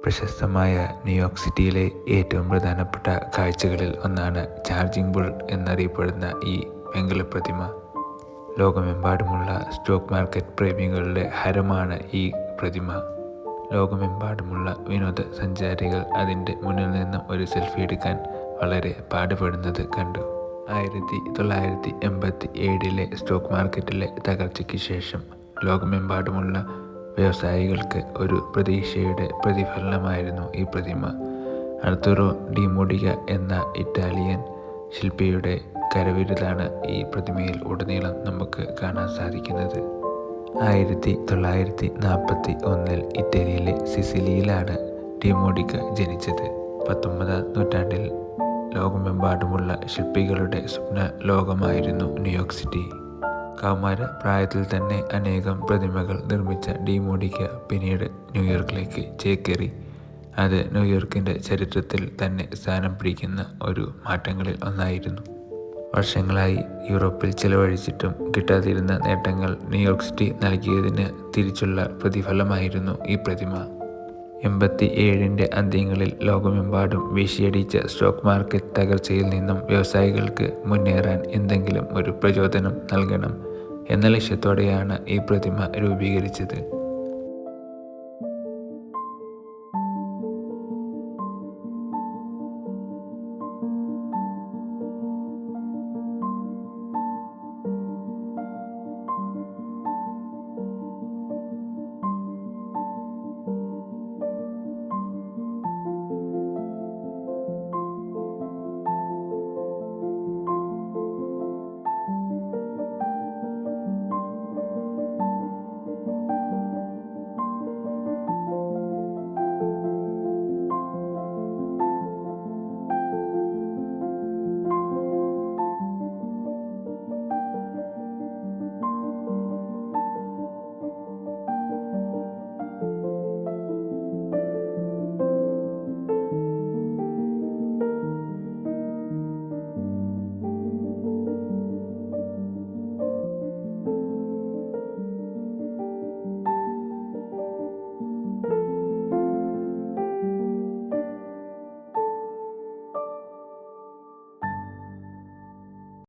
പ്രശസ്തമായ ന്യൂയോർക്ക് സിറ്റിയിലെ ഏറ്റവും പ്രധാനപ്പെട്ട കാഴ്ചകളിൽ ഒന്നാണ് ചാർജിംഗ് ബുൾ എന്നറിയപ്പെടുന്ന ഈ വെങ്കല പ്രതിമ. ലോകമെമ്പാടുമുള്ള സ്റ്റോക്ക് മാർക്കറ്റ് പ്രേമികളുടെ ഹരമാണ് ഈ പ്രതിമ. ലോകമെമ്പാടുമുള്ള വിനോദസഞ്ചാരികൾ അതിൻ്റെ മുന്നിൽ നിന്നും ഒരു സെൽഫി എടുക്കാൻ വളരെ പാടുപെടുന്നത് കണ്ടു. 1987 സ്റ്റോക്ക് മാർക്കറ്റിലെ തകർച്ചയ്ക്ക് ശേഷം ലോകമെമ്പാടുമുള്ള വ്യവസായികൾക്ക് ഒരു പ്രതീക്ഷയുടെ പ്രതിഫലനമായിരുന്നു ഈ പ്രതിമ. ആർത്തൂറോ ഡി മോഡിക എന്ന ഇറ്റാലിയൻ ശില്പിയുടെ കരവിരുതാണ് ഈ പ്രതിമയിൽ ഉടനീളം നമുക്ക് കാണാൻ സാധിക്കുന്നത്. 1941 ഇറ്റലിയിലെ സിസിലിയിലാണ് ഡി മോഡിക ജനിച്ചത്. 19ാം നൂറ്റാണ്ടിൽ ലോകമെമ്പാടുമുള്ള ശില്പികളുടെ സ്വപ്ന ലോകമായിരുന്നു ന്യൂയോർക്ക് സിറ്റി. കൗമാര പ്രായത്തിൽ തന്നെ അനേകം പ്രതിമകൾ നിർമ്മിച്ച ഡി മോഡിക പിന്നീട് ന്യൂയോർക്കിലേക്ക് ചേക്കേറി. അത് ന്യൂയോർക്കിൻ്റെ ചരിത്രത്തിൽ തന്നെ സ്ഥാനം പിടിക്കുന്ന ഒരു മാറ്റങ്ങളിൽ ഒന്നായിരുന്നു. വർഷങ്ങളായി യൂറോപ്പിൽ ചിലവഴിച്ചിട്ടും കിട്ടാതിരുന്ന നേട്ടങ്ങൾ ന്യൂയോർക്ക് സിറ്റി നൽകിയതിന് തിരിച്ചുള്ള പ്രതിഫലമായിരുന്നു ഈ പ്രതിമ. 87 അന്ത്യങ്ങളിൽ ലോകമെമ്പാടും വീശിയടിച്ച സ്റ്റോക്ക് മാർക്കറ്റ് തകർച്ചയിൽ നിന്നും വ്യവസായികൾക്ക് മുന്നേറാൻ എന്തെങ്കിലും ഒരു പ്രചോദനം നൽകണം എന്ന ലക്ഷ്യത്തോടെയാണ് ഈ പ്രതിമ രൂപീകരിച്ചത്.